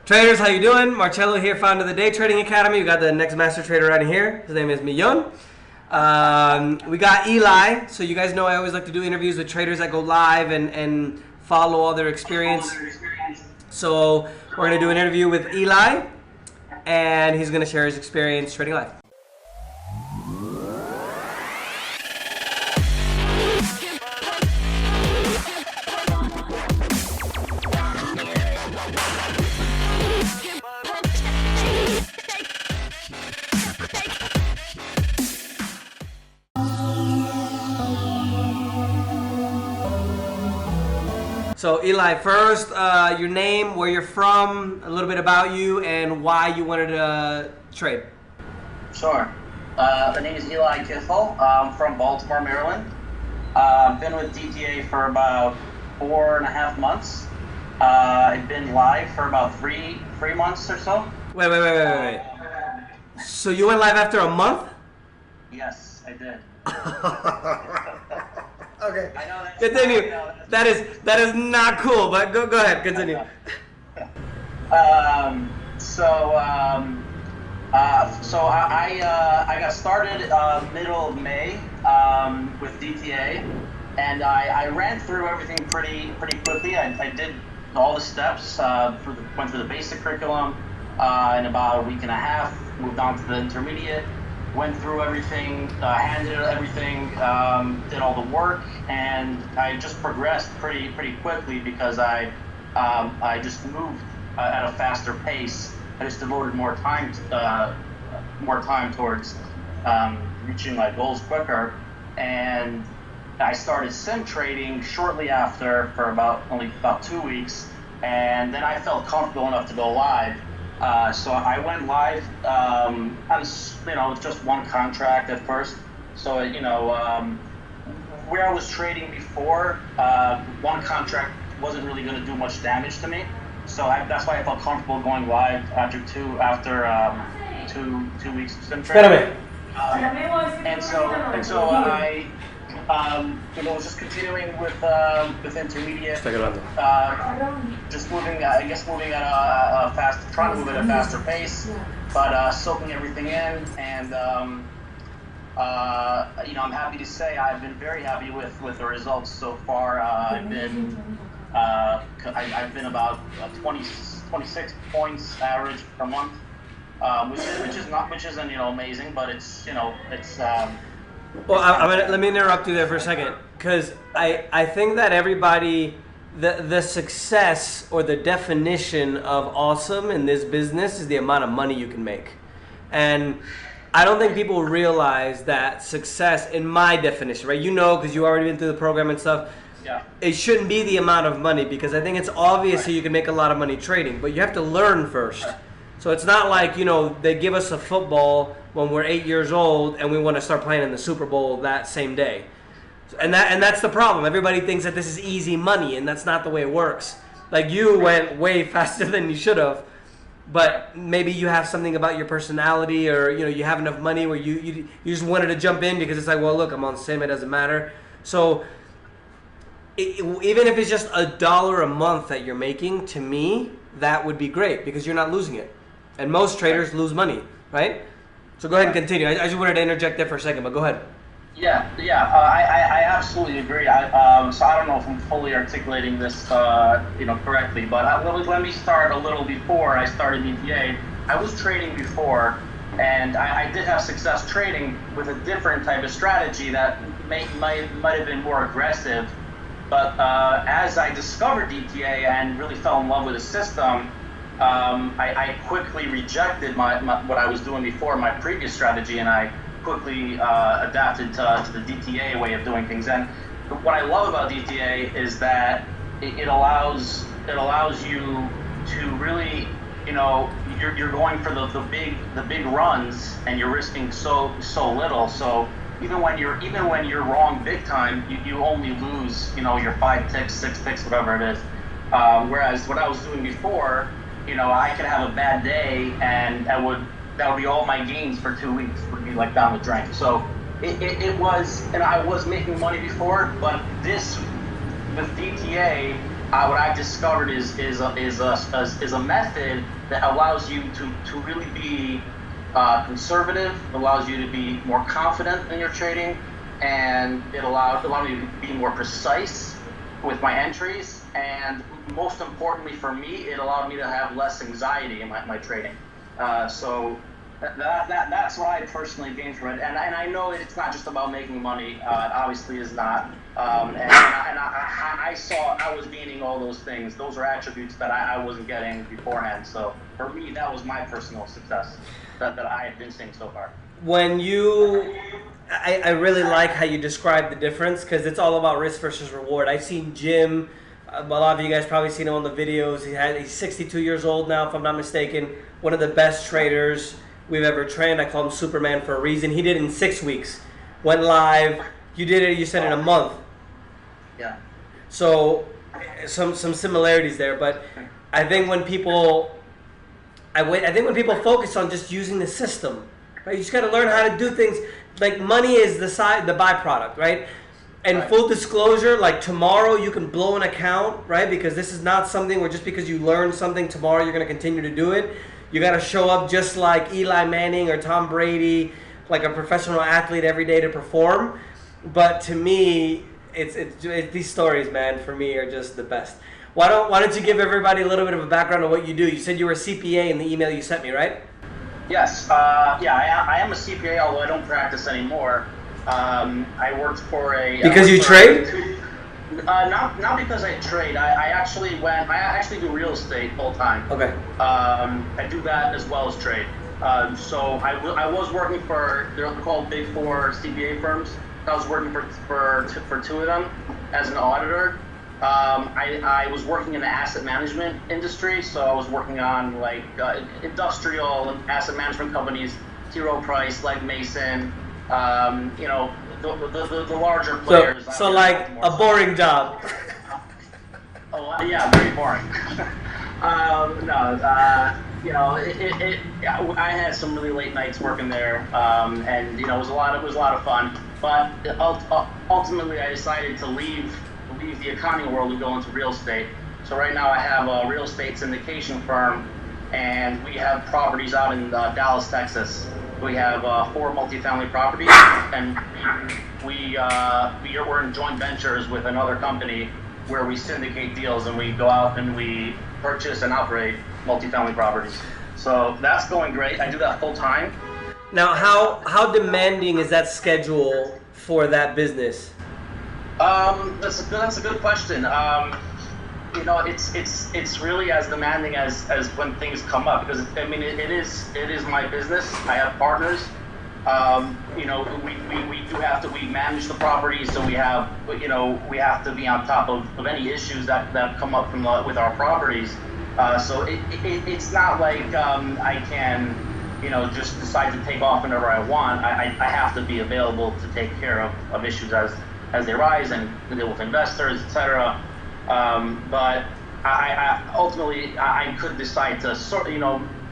Traders, how you doing? Marcello here, founder of the Day Trading Academy. We got the next master trader right here. His name is Millon. We got Eli. So you guys know I always like to do interviews with traders that go live and follow all their experience. So we're going to do an interview with Eli, and he's going to share his experience trading live. So Eli, first, your name, where you're from, a little bit about you, and why you wanted to trade. Sure. The name is Eli Kithel. I'm from Baltimore, Maryland. I've been with DTA for about 4.5 months. I've been live for about three months or so. Wait. So you went live after a month? Yes, I did. Okay. I know that's Continue. That That is not cool, but go ahead, continue. I got started middle of May with DTA, and I ran through everything pretty quickly. I did all the steps. Went through the basic curriculum in about a week and a half. Moved on to the intermediate. Went through everything, handled everything, did all the work, and I just progressed pretty quickly because I just moved at a faster pace. I just devoted more time towards reaching my goals quicker, and I started sim trading shortly after for only about 2 weeks, and then I felt comfortable enough to go live. So I went live with just one contract at first. So where I was trading before, one contract wasn't really going to do much damage to me. So that's why I felt comfortable going live after two weeks of sim trading. And so I was just continuing with intermediate, just moving at a trying to move at a faster pace, but soaking everything in, and I'm happy to say I've been very happy with the results so far. I've been about 26 points average per month, which isn't amazing, but it's. Well, let me interrupt you there for a second, because I think that everybody, the success or the definition of awesome in this business is the amount of money you can make. And I don't think people realize that success, in my definition, right? Because you already been through the program and stuff. Yeah. It shouldn't be the amount of money, because I think it's obvious that you can make a lot of money trading, but you have to learn first. So it's not like, they give us a football when we're 8 years old and we want to start playing in the Super Bowl that same day. And that's the problem. Everybody thinks that this is easy money, and that's not the way it works. Like, you went way faster than you should have, but maybe you have something about your personality, or you have enough money where you just wanted to jump in because it's like, well, look, I'm on sim, it doesn't matter. So even if it's just $1 a month that you're making, to me, that would be great, because you're not losing it. And most traders lose money, right? So go ahead and continue. I just wanted to interject there for a second, but go ahead. Yeah. I absolutely agree. So I don't know if I'm fully articulating this, correctly, but let me start a little before I started DTA. I was trading before, and I did have success trading with a different type of strategy that might have been more aggressive. But as I discovered DTA and really fell in love with the system, I quickly rejected what I was doing before, my previous strategy, and I quickly adapted to the DTA way of doing things. And what I love about DTA is that it allows you to really, you're going for the big runs, and you're risking so little. So even when you're wrong big time, you only lose your 5 ticks, 6 ticks, whatever it is. Whereas what I was doing before, I could have a bad day, and that would be all my gains for 2 weeks would be like down the drain. So it was, and I was making money before, but this with DTA, what I've discovered is a method that allows you to really be conservative, allows you to be more confident in your trading, and it allowed me to be more precise with my entries, and most importantly for me, it allowed me to have less anxiety in my trading. So that's what I personally gained from it, and I know it's not just about making money. It obviously is not. I saw I was gaining all those things. Those are attributes that I wasn't getting beforehand. So for me, that was my personal success that I have been seeing so far. When you, I really like how you describe the difference, because it's all about risk versus reward. I've seen Jim, a lot of you guys probably seen him on the videos. He's 62 years old now, if I'm not mistaken. One of the best traders we've ever trained. I call him Superman for a reason. He did it in 6 weeks. Went live. You did it, you said, in a month. Yeah. So some similarities there, but I think when people focus on just using the system, right? You just got to learn how to do things. Like money is the byproduct, right? And right. Full disclosure, like tomorrow you can blow an account, right? Because this is not something where just because you learn something tomorrow you're going to continue to do it. You got to show up just like Eli Manning or Tom Brady, like a professional athlete every day to perform. But to me, it's these stories, man, for me are just the best. Why don't you give everybody a little bit of a background on what you do? You said you were a CPA in the email you sent me, right? Yes. I am a CPA, although I don't practice anymore. I worked for a... Because you trade? Not because I trade. I actually do real estate full time. Okay. I do that as well as trade. So I was working for, they're called Big Four CPA firms. I was working for two of them as an auditor. I was working in the asset management industry, so I was working on like industrial asset management companies, T. Rowe Price, like Mason, the larger players. So like a boring job. Oh yeah, very boring. I had some really late nights working there, and it was a lot of fun. But ultimately, I decided to leave the accounting world and go into real estate. So right now, I have a real estate syndication firm, and we have properties out in Dallas, Texas. We have 4 multifamily properties, and we're in joint ventures with another company where we syndicate deals, and we go out and we purchase and operate multifamily properties. So that's going great. I do that full time. Now, how demanding is that schedule for that business? That's a good question. It's really as demanding as when things come up, because it is my business. I have partners. We manage the property, so we have to be on top of any issues that come up with our properties. So it's not like I can just decide to take off whenever I want. I have to be available to take care of issues as they rise and deal with investors, etc. But I ultimately could decide to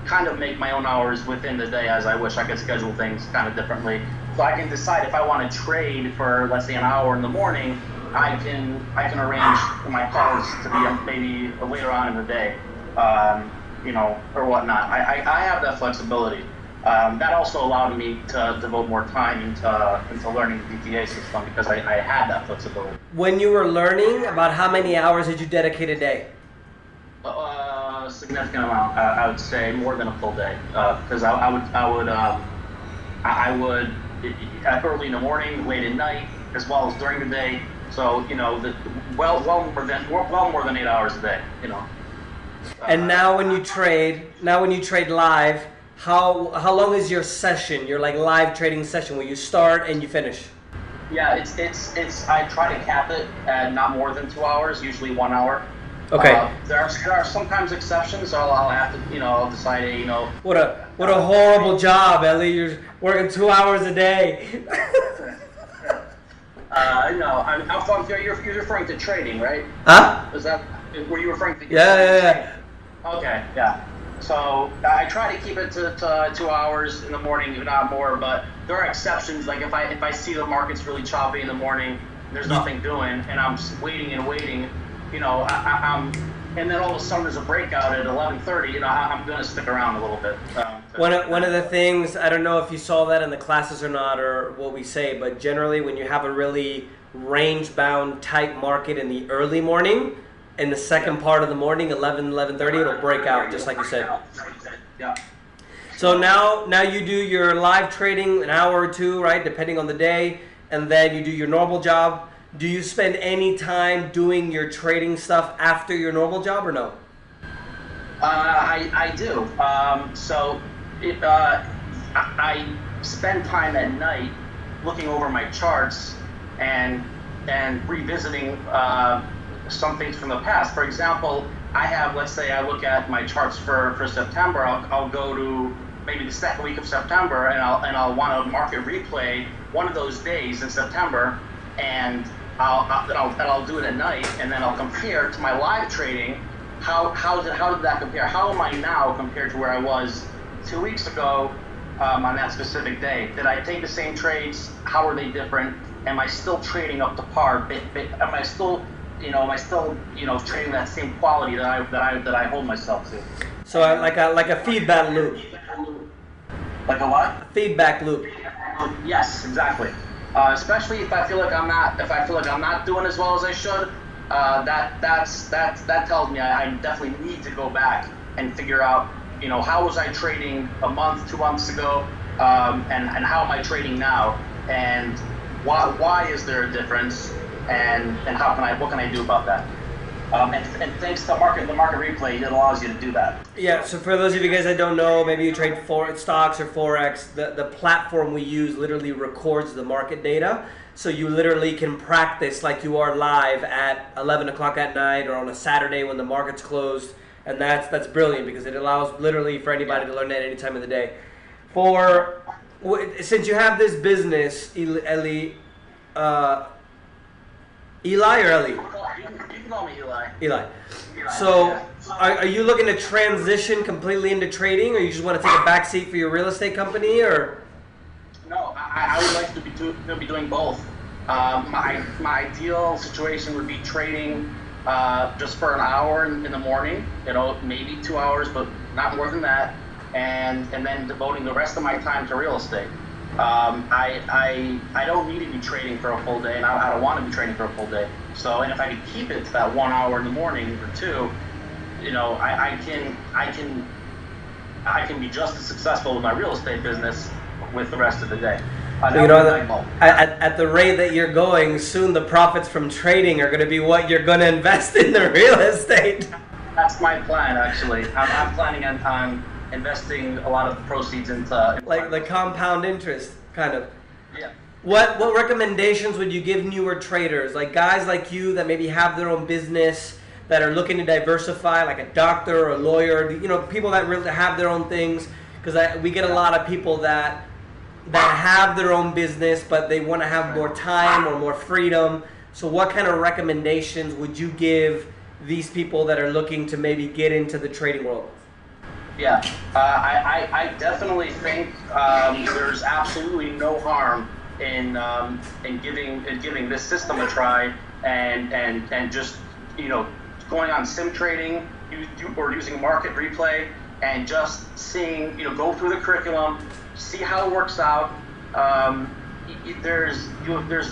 kind of make my own hours within the day as I wish. I could schedule things kind of differently. So I can decide if I want to trade for, let's say, an hour in the morning, I can arrange my calls to be maybe later on in the day, or whatnot. I have that flexibility. That also allowed me to devote more time into learning the DTA system, because I had that flexibility. When you were learning, about how many hours did you dedicate a day? A significant amount. I would say more than a full day, because I would early in the morning, late at night, as well as during the day. So well more than 8 hours a day. And now when you trade live, how long is your session? Your like live trading session where you start and you finish? Yeah, it's I try to cap it at not more than 2 hours, usually 1 hour. Okay. There are sometimes exceptions, so I'll have to I'll decide What a horrible job, Ellie. You're working 2 hours a day. No, you're referring to trading, right? Huh? Were you referring to? Yeah. Okay, yeah. So I try to keep it to 2 hours in the morning, if not more. But there are exceptions. Like if I see the market's really choppy in the morning, there's nothing doing, and I'm just waiting, you know, and then all of a sudden there's a breakout at 11:30. You know, I'm going to stick around a little bit. One of the things, I don't know if you saw that in the classes or not, or what we say, but generally when you have a really range-bound type market in the early morning, in the second part of the morning, 11:30, it'll break out, just like you said. Yeah. So now you do your live trading an hour or two, right, depending on the day, and then you do your normal job. Do you spend any time doing your trading stuff after your normal job or no? I do. I spend time at night looking over my charts and revisiting some things from the past. For example, let's say I look at my charts for September. I'll go to maybe the second week of September, and I'll want to market replay one of those days in September, and I'll do it at night, and then I'll compare to my live trading. How did that compare? How am I now compared to where I was 2 weeks ago on that specific day? Did I take the same trades? How are they different? Am I still trading up to par? Am I still trading that same quality that I hold myself to? So like a feedback loop. Like a what? Feedback loop. Yes, exactly. Especially if I feel like I'm not doing as well as I should. That tells me I definitely need to go back and figure out, how was I trading a month, 2 months ago, and how am I trading now, and why is there a difference, and what can I do about that? And thanks to the market replay, it allows you to do that. Yeah, so for those of you guys that don't know, maybe you trade stocks or Forex, the platform we use literally records the market data. So you literally can practice like you are live at 11 o'clock at night or on a Saturday when the market's closed. And that's brilliant because it allows literally for anybody to learn that any time of the day. Since you have this business, Eli or Ellie? You can call me Eli. Eli. So, are you looking to transition completely into trading, or you just want to take a back seat for your real estate company, or? No, I would like to be doing both. My ideal situation would be trading just for an hour in the morning, maybe 2 hours, but not more than that, and then devoting the rest of my time to real estate. I don't need to be trading for a full day, and I don't want to be trading for a full day. So, and if I can keep it to that 1 hour in the morning or two, I can be just as successful with my real estate business with the rest of the day. At the rate that you're going, soon the profits from trading are going to be what you're going to invest in the real estate. That's my plan, actually. I'm planning on investing a lot of the proceeds into like the compound interest, kind of. Yeah. What recommendations would you give newer traders, like guys like you that maybe have their own business, that are looking to diversify, like a doctor or a lawyer, people that really have their own things? Because we get a lot of people that have their own business, but they want to have more time or more freedom. So what kind of recommendations would you give these people that are looking to maybe get into the trading world? Yeah, I definitely think there's absolutely no harm in giving this system a try and just going on sim trading or using market replay and just seeing go through the curriculum, see how it works out. There's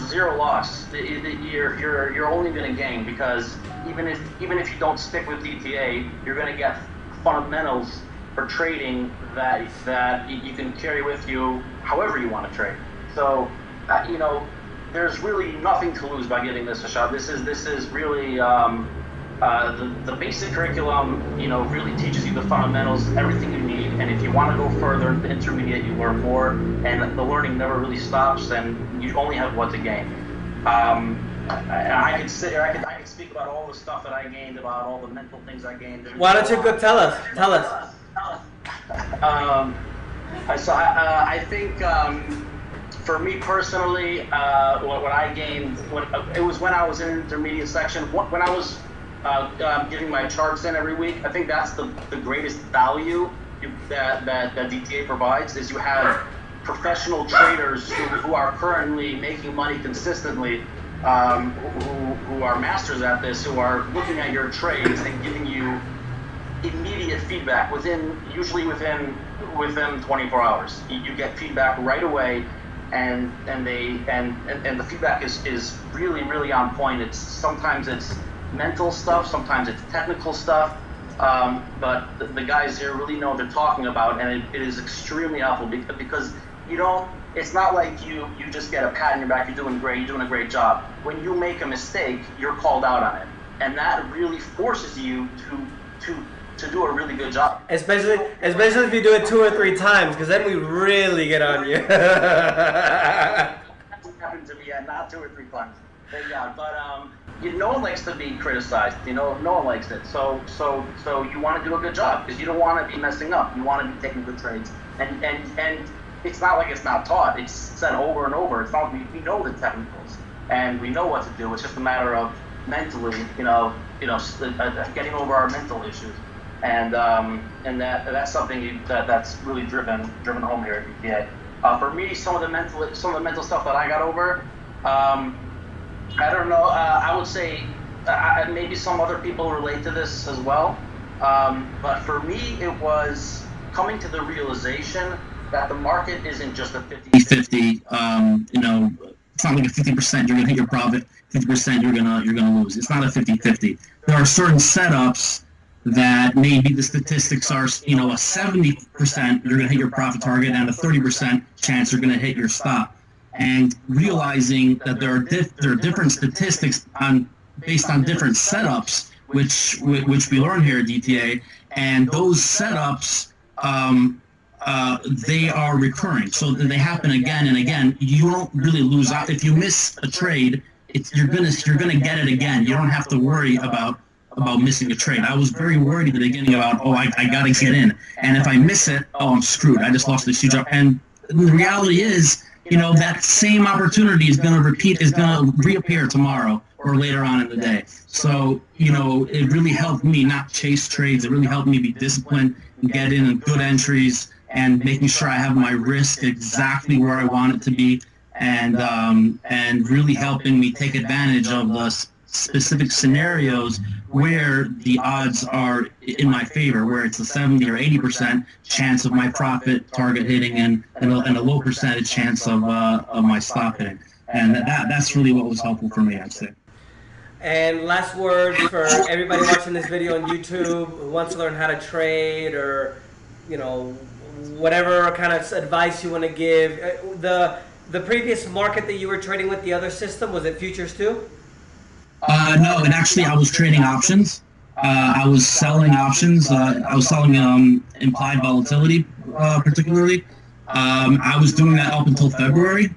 zero loss. You're only going to gain, because even if you don't stick with DTA, you're going to get fundamentals for trading that you can carry with you however you want to trade. So there's really nothing to lose by giving this a shot. This is really the basic curriculum. Really teaches you the fundamentals, everything you need. And if you want to go further into intermediate, you learn more, and the learning never really stops. And you only have what to gain. I could sit here. I could speak about all the stuff that I gained, about all the mental things I gained. Why don't you go tell us? Tell us. I think for me personally, what I gained, it was when I was in intermediate section. When I was giving my charts in every week, I think that's the greatest value that DTA provides, is you have professional traders who are currently making money consistently, who are masters at this, who are looking at your trades and giving you immediate feedback usually within 24 hours. You get feedback right away, and the feedback is really, really on point. Sometimes it's mental stuff, sometimes it's technical stuff, but the guys here really know what they're talking about, and it is extremely helpful because it's not like you just get a pat on your back, you're doing a great job. When you make a mistake, you're called out on it, and that really forces you to do a really good job. Especially if you do it 2 or 3 times, because then we really get on you. That happened to me, not 2 or 3 times. Thank God. But no one likes to be criticized. No one likes it. So you want to do a good job because you don't want to be messing up. You want to be taking good trades, and it's not like it's not taught. It's said over and over. It's not. We know the technicals and we know what to do. It's just a matter of mentally, getting over our mental issues. And that's something that's really driven home here at BPA. For me, some of the mental stuff that I got over, I don't know. I would say maybe some other people relate to this as well. But for me, it was coming to the realization that the market isn't just a 50-50. It's not like a 50% you're gonna hit your profit, 50% you're gonna lose. It's not a 50-50. There are certain setups that maybe the statistics are, a 70% you're going to hit your profit target and a 30% chance you're going to hit your stop. And realizing that there are different statistics based on different setups, which we learn here at DTA, and those setups they are recurring, so they happen again and again. You don't really lose out if you miss a trade. You're gonna get it again. You don't have to worry about missing a trade. I was very worried at the beginning about, I gotta get in, and if I miss it, I'm screwed. I just lost this huge up. And the reality is, that same opportunity is gonna reappear tomorrow or later on in the day. So, it really helped me not chase trades. It really helped me be disciplined and get in good entries and making sure I have my risk exactly where I want it to be, and really helping me take advantage of the specific scenarios where the odds are in my favor, where it's a 70 or 80% chance of my profit target hitting and a low percentage chance of my stop hitting. And that's really what was helpful for me, I'd say. And last words for everybody watching this video on YouTube who wants to learn how to trade, or whatever kind of advice you want to give. The previous market that you were trading with, the other system, was it futures too? No, and actually I was trading options. I was selling options. I was selling implied volatility, particularly. I was doing that up until February.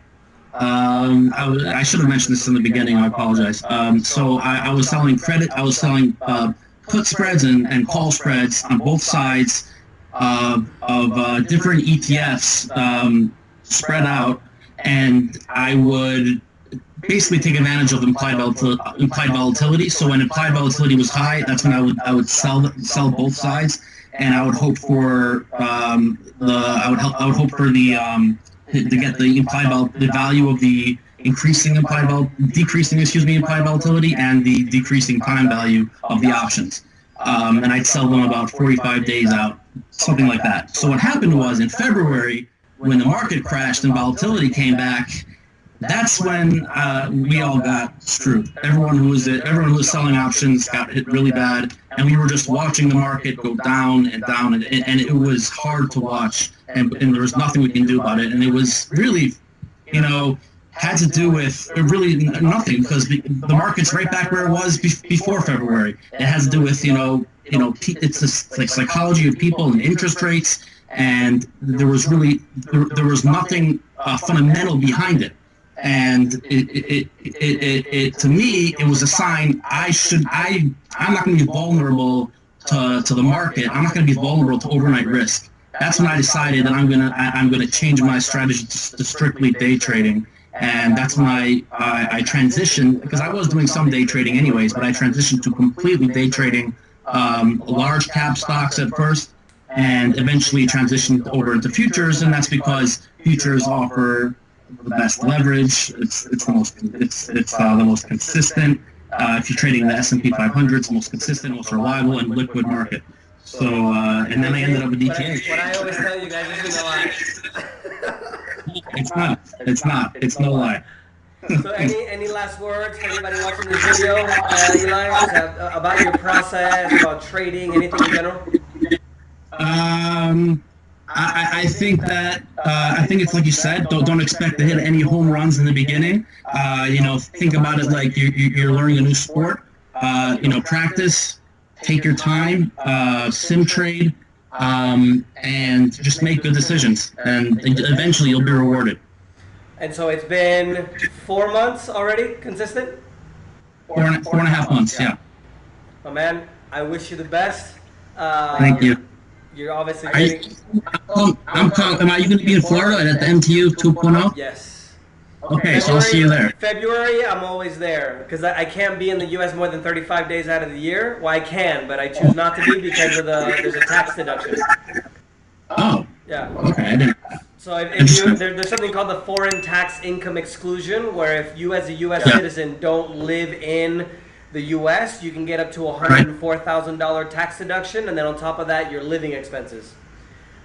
I should have mentioned this in the beginning. I apologize. So I was selling credit. I was selling put spreads and call spreads on both sides of different ETFs spread out, and I would basically take advantage of implied volatility. So when implied volatility was high, that's when I would sell both sides, and I would hope for to get the value of the decreasing implied volatility and the decreasing time value of the options. And I'd sell them about 45 days out, something like that. So what happened was in February, when the market crashed and volatility came back, that's when we all got screwed. Everyone who was selling options got hit really bad, and we were just watching the market go down and down, and it was hard to watch, and there was nothing we can do about it. And it was really, had to do with really nothing, because the market's right back where it was before February. It has to do with it's the like psychology of people and interest rates, and there was nothing fundamental behind it. And it to me, it was a sign I'm not going to be vulnerable to the market. I'm not going to be vulnerable to overnight risk. That's when I decided that I'm gonna change my strategy to strictly day trading. And that's when I transitioned, because I was doing some day trading anyways, but I transitioned to completely day trading large cap stocks at first, and eventually transitioned over into futures. And that's because futures offer the best leverage. It's the most consistent. If you're trading the S&P 500, it's the most consistent, most reliable, and liquid market. So, and then I ended up with DTA. What I always tell you guys is no lie. It's no lie. So any last words for anybody watching this video, Eli, about your process, about trading, anything in general? I think that I think it's like you said. Don't expect to hit any home runs in the beginning. Think about it like you're learning a new sport. Practice, take your time, sim trade, and just make good decisions. And eventually you'll be rewarded. And so it's been 4 months already, consistent? Four and a half months, yeah. Oh man, I wish you the best. Thank you. You're obviously am I you going to be in Florida at the MTU 2.0? Yes. Okay, so I'll see you there. February, I'm always there because I can't be in the U.S. more than 35 days out of the year. Well, I can, but I choose not to be because of there's a tax deduction. Oh. Yeah. Okay, I didn't. So there's something called the foreign tax income exclusion, where if you as a U.S. citizen don't live in the U.S., you can get up to $104,000 tax deduction, and then on top of that, your living expenses.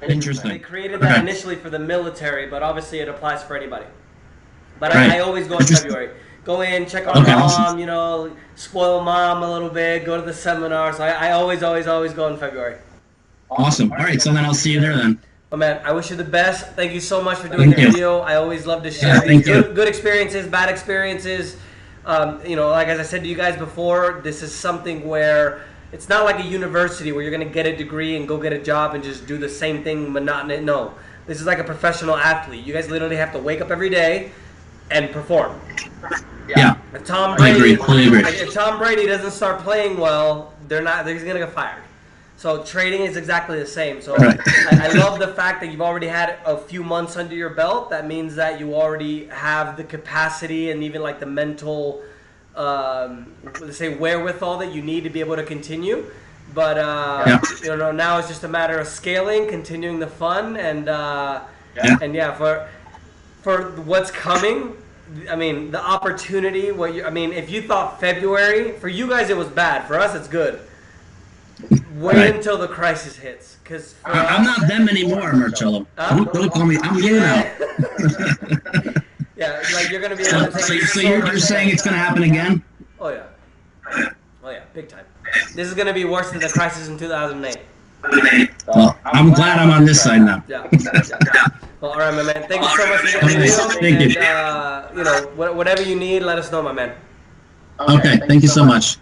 Interesting. They created that initially for the military, but obviously it applies for anybody. But I always go in February. Go in, check on mom, spoil mom a little bit, go to the seminar. So I always go in February. Awesome. All right, so then I'll see you there then. Oh man, I wish you the best. Thank you so much for doing the video. I always love to share these good experiences, bad experiences. Like as I said to you guys before, this is something where it's not like a university where you're going to get a degree and go get a job and just do the same thing monotonous. No, this is like a professional athlete. You guys literally have to wake up every day and perform. Yeah. If Tom Brady, fully agree. If Tom Brady doesn't start playing well, he's going to get fired. So trading is exactly the same. So I love the fact that you've already had a few months under your belt. That means that you already have the capacity and even like the mental, let's say, wherewithal that you need to be able to continue. But now it's just a matter of scaling, continuing the fun, and for what's coming. I mean, the opportunity. If you thought February for you guys it was bad, for us it's good. Wait until the crisis hits, because I'm not them anymore, Marcello. Don't call me. I'm you now. Yeah, like you're gonna be able to take. So you're saying it's gonna happen again? Oh yeah, big time. This is gonna be worse than the crisis in 2008. Well, I'm glad I'm on this side now. Yeah. Well, all right, my man. Thank you so much for the video. Thank you. Whatever you need, let us know, my man. Okay. Thank you so much.